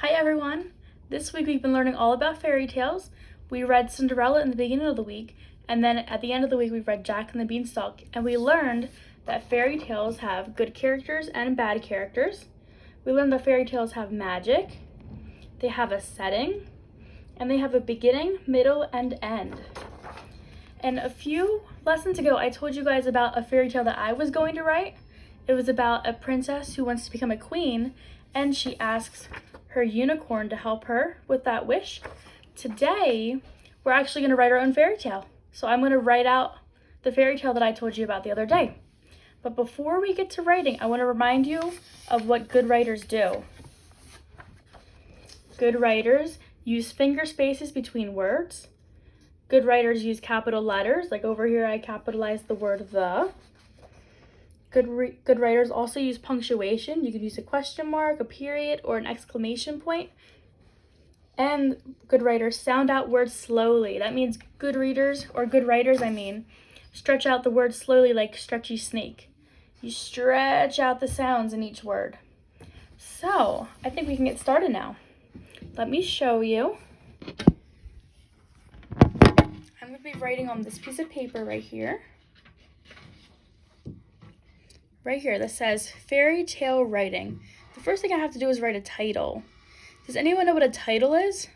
Hi everyone! This week we've been learning all about fairy tales. We read Cinderella in the beginning of the week, and then at the end of the week we've read Jack and the Beanstalk, and we learned that fairy tales have good characters and bad characters. We learned that fairy tales have magic, they have a setting, and they have a beginning, middle, and end. And a few lessons ago I told you guys about a fairy tale that I was going to write. It was about a princess who wants to become a queen, and she asks her unicorn to help her with that wish. Today, we're actually going to write our own fairy tale. So I'm going to write out the fairy tale that I told you about the other day. But before we get to writing, I want to remind you of what good writers do. Good writers use finger spaces between words. Good writers use capital letters, like over here I capitalized the word the. Good writers also use punctuation. You could use a question mark, a period, or an exclamation point. And good writers sound out words slowly. That means good readers, or good writers, stretch out the word slowly like stretchy snake. You stretch out the sounds in each word. So, I think we can get started now. Let me show you. I'm going to be writing on this piece of paper right here. Right here that says fairy tale writing. The first thing I have to do is write a title. Does anyone know what a title is?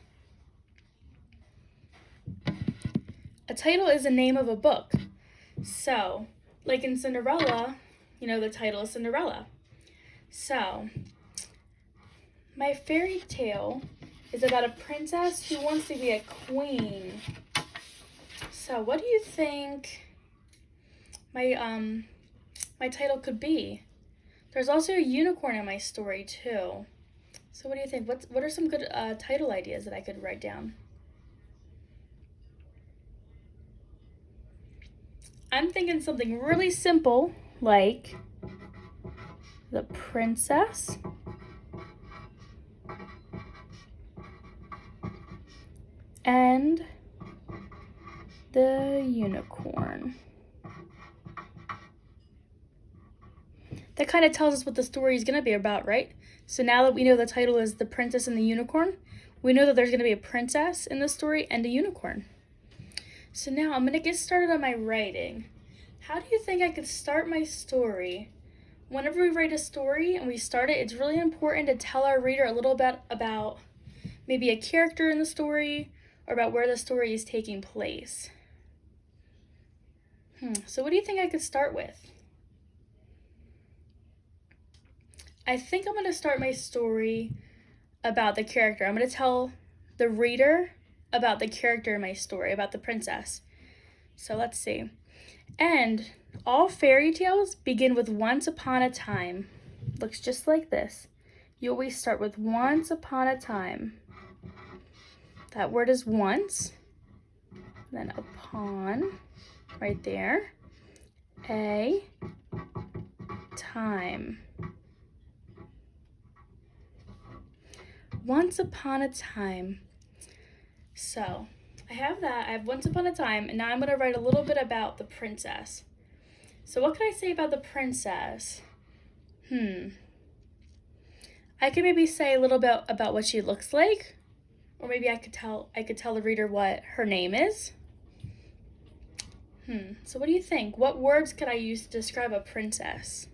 A title is the name of a book. So, like in Cinderella, the title is Cinderella. So, my fairy tale is about a princess who wants to be a queen. So, what do you think my title could be? There's also a unicorn in my story too. So what do you think? What are some good title ideas that I could write down? I'm thinking something really simple like The Princess and the Unicorn. That kind of tells us what the story is going to be about, right? So now that we know the title is The Princess and the Unicorn, we know that there's going to be a princess in the story and a unicorn. So now I'm going to get started on my writing. How do you think I could start my story? Whenever we write a story and we start it, it's really important to tell our reader a little bit about maybe a character in the story or about where the story is taking place. So what do you think I could start with? I think I'm going to start my story about the character. I'm going to tell the reader about the character in my story, about the princess. So let's see. And all fairy tales begin with once upon a time. Looks just like this. You always start with once upon a time. That word is once, then upon, right there. A time. Once upon a time. So, I have that. I have once upon a time, and now I'm going to write a little bit about the princess. So, what can I say about the princess? I could maybe say a little bit about what she looks like, or maybe I could tell the reader what her name is. So what do you think? What words could I use to describe a princess?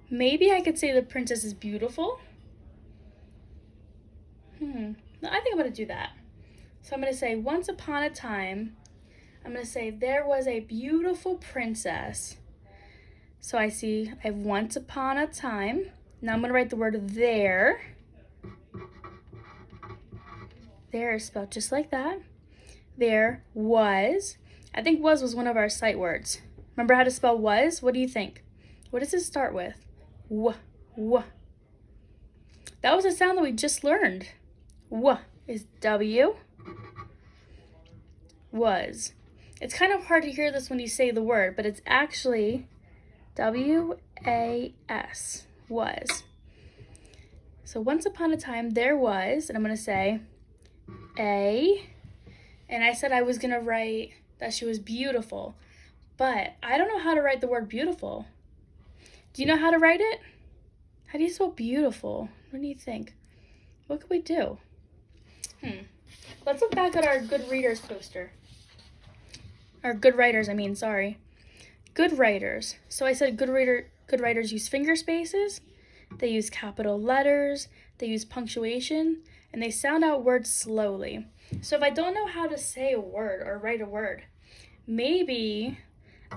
Maybe I could say the princess is beautiful. No, I think I'm going to do that. So I'm going to say, once upon a time, I'm going to say, there was a beautiful princess. So I have once upon a time. Now I'm going to write the word there. There is spelled just like that. There was. I think was one of our sight words. Remember how to spell was? What do you think? What does it start with? W. That was a sound that we just learned. W is W. Was. It's kind of hard to hear this when you say the word, but it's actually W-A-S. Was. So once upon a time there was, and I'm going to say a, and I said I was going to write that she was beautiful, but I don't know how to write the word beautiful. Do you know how to write it? How do you spell beautiful? What do you think? What could we do? Let's look back at our good readers poster. Or good writers, sorry. Good writers. So I said good writers use finger spaces, they use capital letters, they use punctuation, and they sound out words slowly. So if I don't know how to say a word or write a word, maybe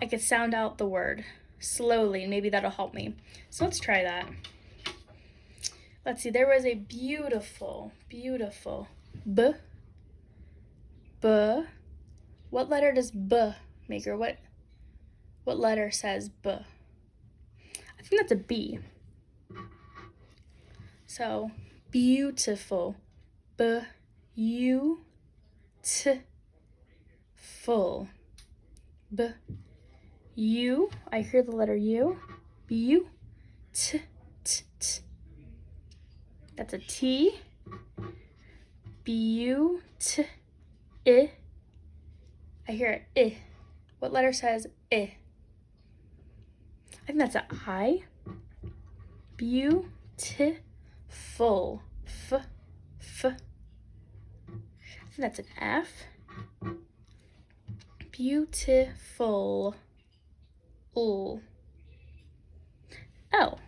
I could sound out the word slowly, and maybe that'll help me. So let's try that. Let's see, there was a beautiful B. What letter does B make, or what letter says B? I think that's a B. So, beautiful. B-U-T-full. B-U, I hear the letter U. B-U-T-T-T. That's a T. B-U-T-I. I hear I. What letter says I? I think that's an I. Beautiful. F. I think that's an F. Beautiful. L.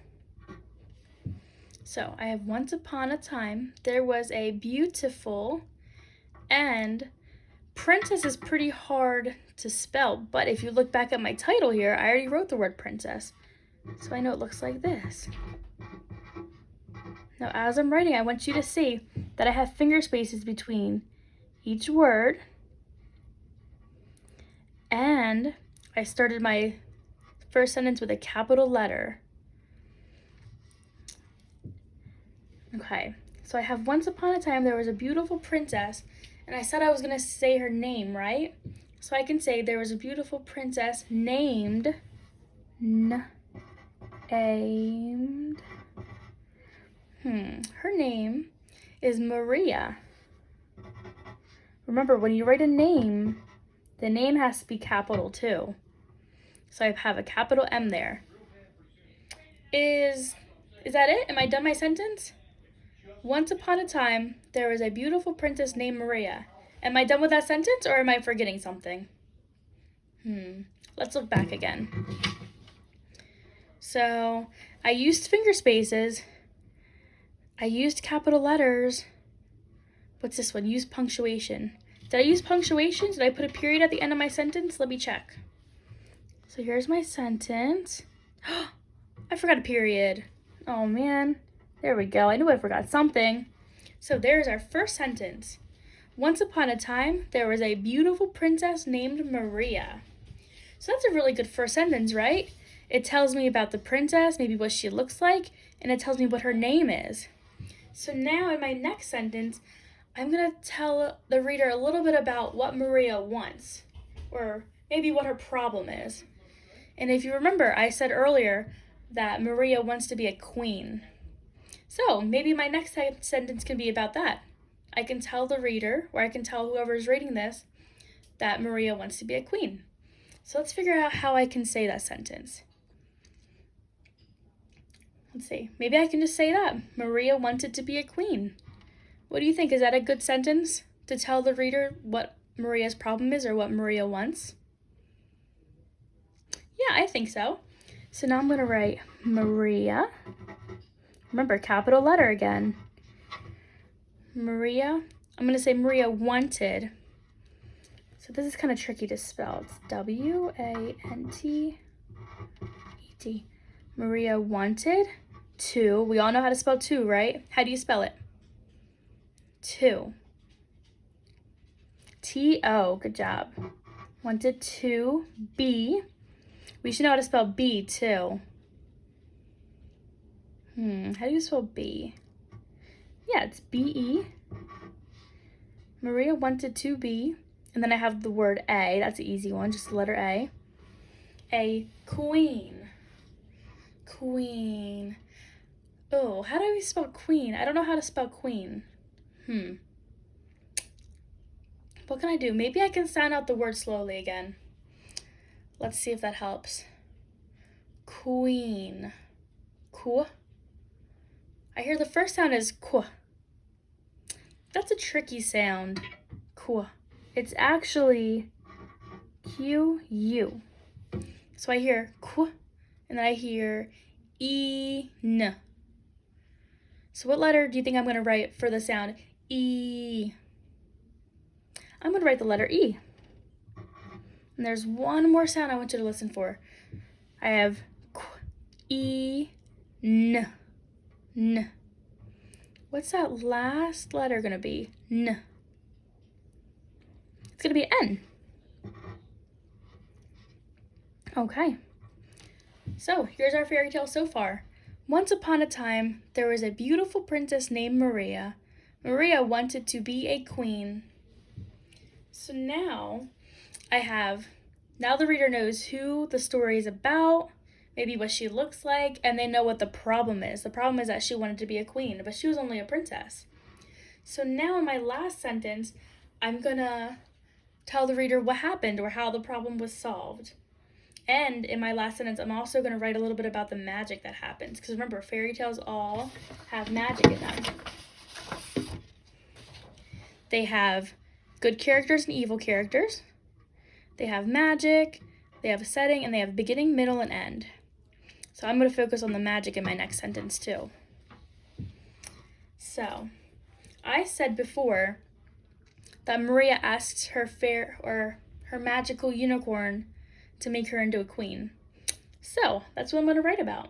So I have once upon a time, there was a beautiful, and princess is pretty hard to spell, but if you look back at my title here, I already wrote the word princess. So I know it looks like this. Now as I'm writing, I want you to see that I have finger spaces between each word, and I started my first sentence with a capital letter. Okay, so I have once upon a time there was a beautiful princess, and I said I was going to say her name, right? So I can say there was a beautiful princess named her name is Maria. Remember, when you write a name, the name has to be capital too. So I have a capital M there. Is that it? Am I done my sentence? Once upon a time, there was a beautiful princess named Maria. Am I done with that sentence, or am I forgetting something? Let's look back again. So I used finger spaces. I used capital letters. What's this one? Use punctuation. Did I use punctuation? Did I put a period at the end of my sentence? Let me check. So here's my sentence. I forgot a period. Oh man. There we go. I knew I forgot something. So there's our first sentence. Once upon a time, there was a beautiful princess named Maria. So that's a really good first sentence, right? It tells me about the princess, maybe what she looks like, and it tells me what her name is. So now in my next sentence, I'm going to tell the reader a little bit about what Maria wants, or maybe what her problem is. And if you remember, I said earlier that Maria wants to be a queen. So maybe my next sentence can be about that. I can tell the reader, or I can tell whoever is reading this, that Maria wants to be a queen. So let's figure out how I can say that sentence. Let's see. Maybe I can just say that. Maria wanted to be a queen. What do you think? Is that a good sentence to tell the reader what Maria's problem is or what Maria wants? Yeah, I think so. So now I'm going to write Maria. Remember, capital letter again. Maria. I'm going to say Maria wanted. So this is kind of tricky to spell. It's W-A-N-T-E-D. Maria wanted to. We all know how to spell to, right? How do you spell it? To. T-O. Good job. Wanted to be. We should know how to spell be too. How do you spell B? Yeah, it's B-E. Maria wanted to be, and then I have the word A. That's an easy one, just the letter A. A queen. Queen. Oh, how do we spell queen? I don't know how to spell queen. What can I do? Maybe I can sound out the word slowly again. Let's see if that helps. Queen. Ku. I hear the first sound is Ku. That's a tricky sound. Ku. It's actually Q-U. So I hear Ku, and then I hear E-N. So what letter do you think I'm going to write for the sound E? I'm going to write the letter E. And there's one more sound I want you to listen for. I have Ku, E, N, N. What's that last letter going to be? N. It's going to be N. Okay. So here's our fairy tale so far. Once upon a time, there was a beautiful princess named Maria. Maria wanted to be a queen. So now the reader knows who the story is about, maybe what she looks like, and they know what the problem is. The problem is that she wanted to be a queen, but she was only a princess. So now in my last sentence, I'm gonna tell the reader what happened or how the problem was solved. And in my last sentence, I'm also going to write a little bit about the magic that happens. Because remember, fairy tales all have magic in them. They have good characters and evil characters. They have magic, they have a setting, and they have beginning, middle, and end. So I'm going to focus on the magic in my next sentence too. So, I said before that Maria asked her magical unicorn to make her into a queen. So that's what I'm going to write about.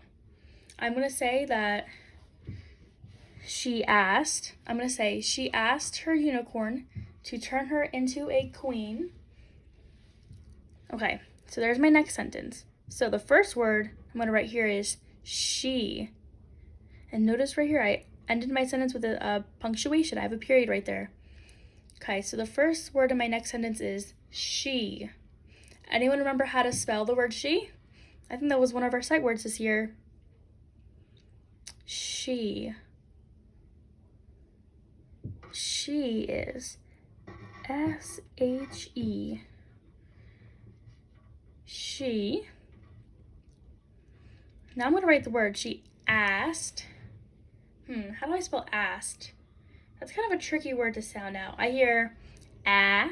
I'm going to say that she asked her unicorn to turn her into a queen. Okay, so there's my next sentence. So the first word I'm going to write here is she. And notice right here, I ended my sentence with a punctuation. I have a period right there. Okay, so the first word in my next sentence is she. Anyone remember how to spell the word she? I think that was one of our sight words this year. She. She is S-H-E. She. Now I'm going to write the word. She asked. How do I spell asked? That's kind of a tricky word to sound out. I hear a.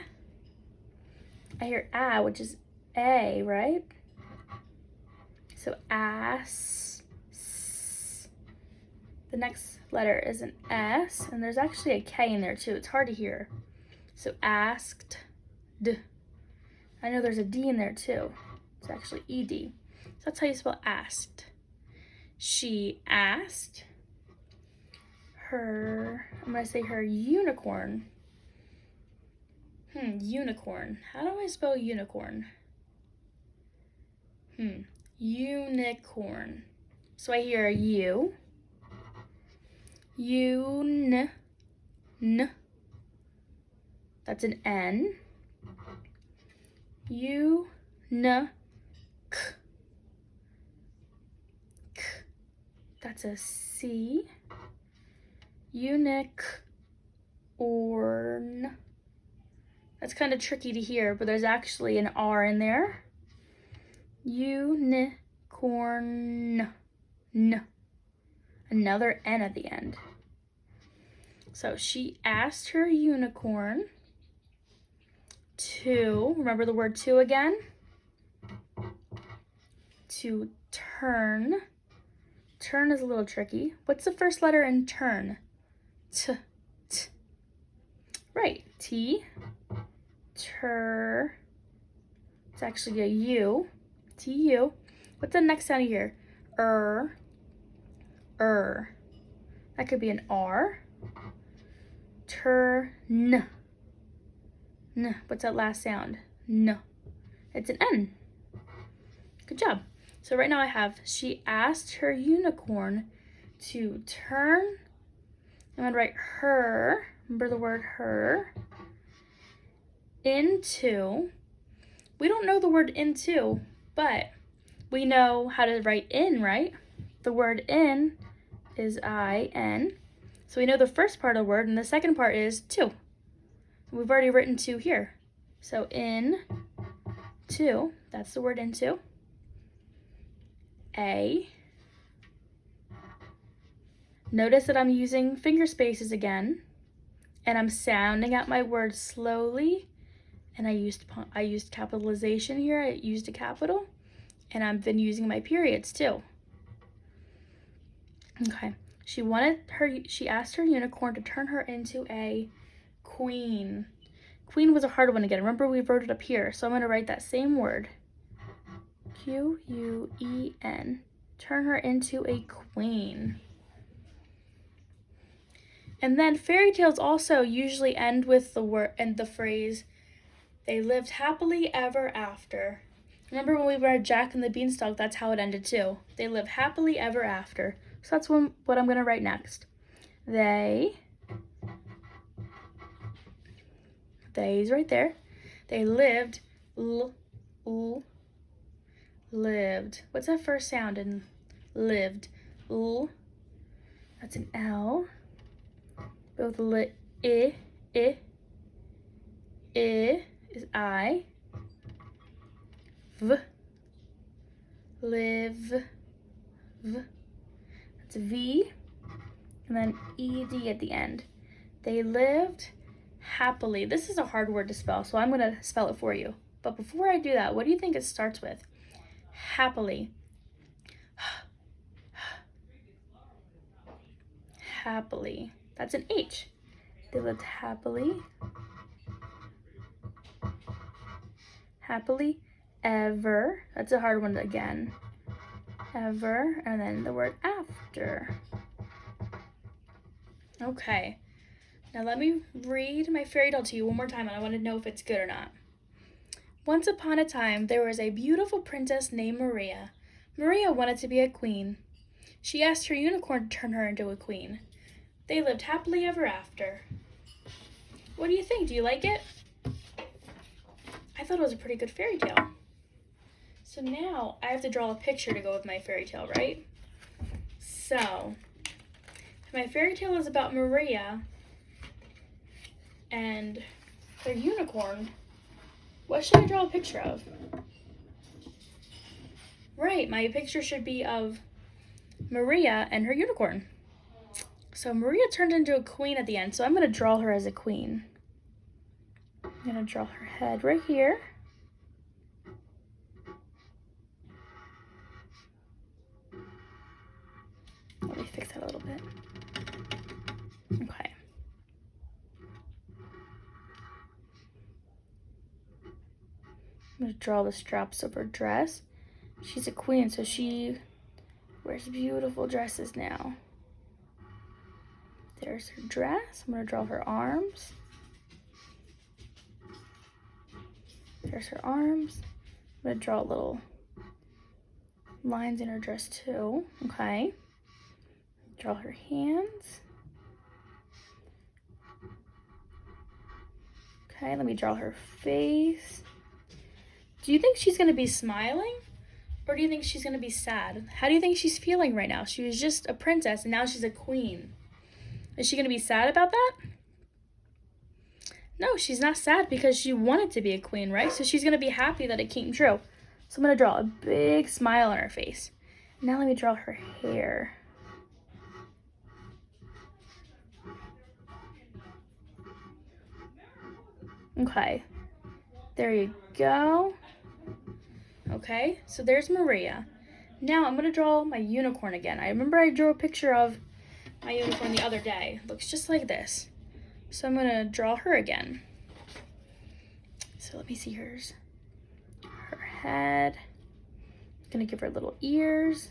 I hear a, which is A, right? So ass. The next letter is an S, and there's actually a K in there too. It's hard to hear. So asked. D. I know there's a D in there too. It's actually ED. So that's how you spell asked. She asked her, I'm going to say her unicorn. Unicorn. How do I spell unicorn? Unicorn. So I hear a U. N. That's an N. K. That's a C. Unicorn. That's kind of tricky to hear, but there's actually an R in there. Unicorn. Another N at the end. So she asked her unicorn to, remember the word to again? To turn. Turn is a little tricky. What's the first letter in turn? T. Right, T. Tur. It's actually a U. T-U. What's the next sound here? That could be an R. Turn. What's that last sound? N. It's an N. Good job. So right now I have, she asked her unicorn to turn. I'm going to write her, remember the word her, into. We don't know the word into, but we know how to write in, right? The word in is I-N. So we know the first part of the word, and the second part is to. We've already written to here. So in, to, that's the word into. A, Notice that I'm using finger spaces again, and I'm sounding out my words slowly, and I used capitalization here. I used a capital, and I've been using my periods too. Okay. She asked her unicorn to turn her into a queen. Queen was a hard one to get. Remember, we wrote it up here, so I'm going to write that same word. Queen. Turn her into a queen. And then fairy tales also usually end with the phrase, "They lived happily ever after." Remember when we read Jack and the Beanstalk, that's how it ended too. They live happily ever after. So that's what I'm going to write next. They's right there. They lived, lived. What's that first sound in lived? That's an L. Both I is I. Live, that's V, and then ED at the end. They lived happily. This is a hard word to spell, so I'm going to spell it for you. But before I do that, what do you think it starts with? Happily. Happily. That's an H. They lived happily. Happily ever. That's a hard one again. Ever. And then the word after. Okay. Now let me read my fairy tale to you one more time, and I want to know if it's good or not. Once upon a time, there was a beautiful princess named Maria. Maria wanted to be a queen. She asked her unicorn to turn her into a queen. They lived happily ever after. What do you think? Do you like it? I thought it was a pretty good fairy tale. So now I have to draw a picture to go with my fairy tale, right? So my fairy tale is about Maria and her unicorn. What should I draw a picture of? Right, my picture should be of Maria and her unicorn. So Maria turned into a queen at the end, so I'm going to draw her as a queen. I'm going to draw her head right here. Let me fix that a little bit. Okay. I'm going to draw the straps of her dress. She's a queen, so she wears beautiful dresses now. There's her dress. I'm going to draw her arms. There's her arms. I'm going to draw little lines in her dress too. Okay. Draw her hands. Okay, let me draw her face. Do you think she's going to be smiling? Or do you think she's going to be sad? How do you think she's feeling right now? She was just a princess and now she's a queen. Is she going to be sad about that? No, she's not sad because she wanted to be a queen, right? So she's going to be happy that it came true. So I'm going to draw a big smile on her face. Now let me draw her hair. Okay, there you go. Okay, so there's Maria. Now I'm going to draw my unicorn again. I remember I drew a picture of my unicorn the other day. It looks just like this. So I'm going to draw her again. So let me see hers. Her head. I'm going to give her little ears.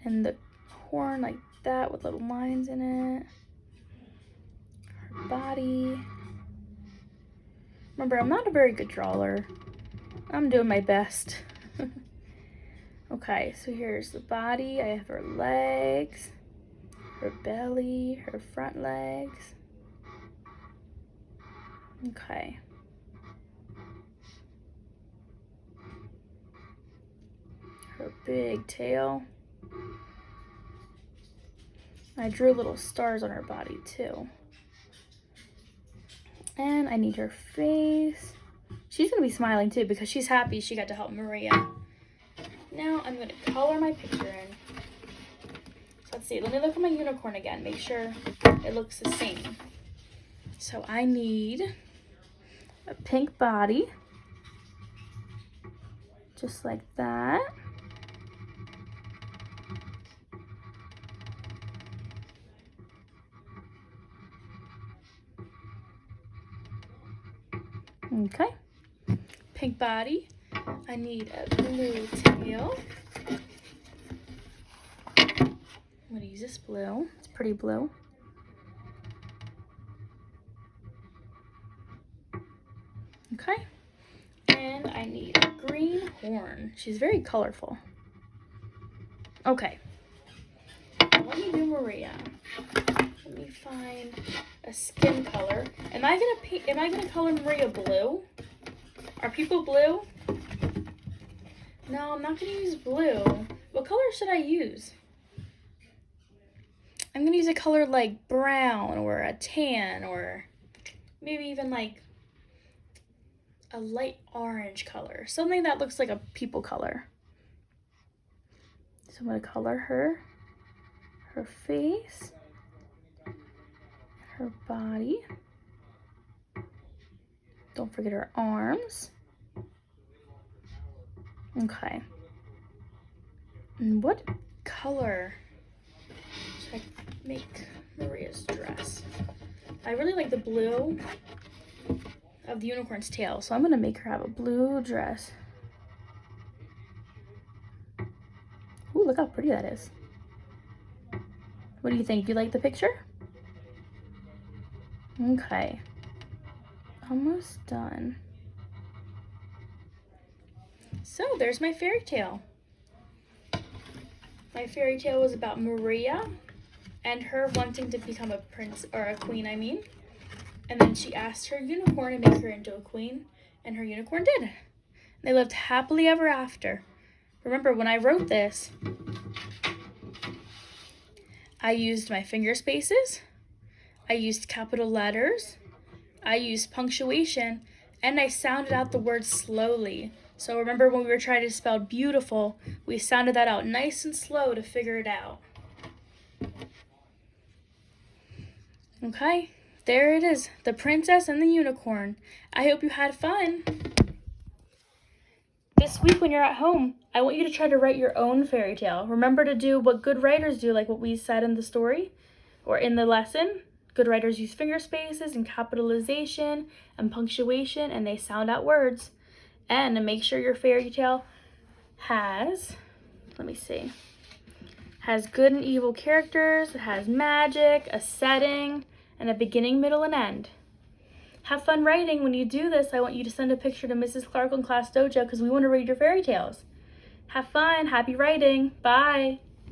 And the horn like that with little lines in it. Her body. Remember, I'm not a very good drawer. I'm doing my best. Okay, so here's the body. I have her legs, her belly, her front legs. Okay. Her big tail. I drew little stars on her body too. And I need her face. She's going to be smiling too because she's happy she got to help Maria. Now I'm going to color my picture in. So let's see, let me look at my unicorn again, make sure it looks the same. So I need a pink body, just like that. Okay, pink body. I need a blue tail. I'm gonna use this blue, it's pretty blue. Okay, and I need a green horn. She's very colorful. Okay, let me do Maria. Let me find a skin color. Am I gonna color Maria blue? Are people blue? No, I'm not gonna use blue. What color should I use? I'm gonna use a color like brown or a tan or maybe even like a light orange color. Something that looks like a people color. So I'm gonna color her face, her body. Don't forget her arms. Okay. And what color should I make Maria's dress? I really like the blue of the unicorn's tail, so I'm gonna make her have a blue dress. Ooh, look how pretty that is. What do you think? Do you like the picture? Okay. Almost done. So there's my fairy tale. My fairy tale was about Maria and her wanting to become a prince, or a queen, I mean. And then she asked her unicorn to make her into a queen, and her unicorn did. They lived happily ever after. Remember, when I wrote this, I used my finger spaces, I used capital letters, I used punctuation, and I sounded out the word slowly. So remember when we were trying to spell beautiful, we sounded that out nice and slow to figure it out. Okay, there it is, the princess and the unicorn. I hope you had fun. This week when you're at home, I want you to try to write your own fairy tale. Remember to do what good writers do, like what we said in the story or in the lesson. Good writers use finger spaces and capitalization and punctuation, and they sound out words. And to make sure your fairy tale has, has good and evil characters, it has magic, a setting, and a beginning, middle, and end. Have fun writing. When you do this, I want you to send a picture to Mrs. Clark on Class Dojo because we want to read your fairy tales. Have fun. Happy writing. Bye.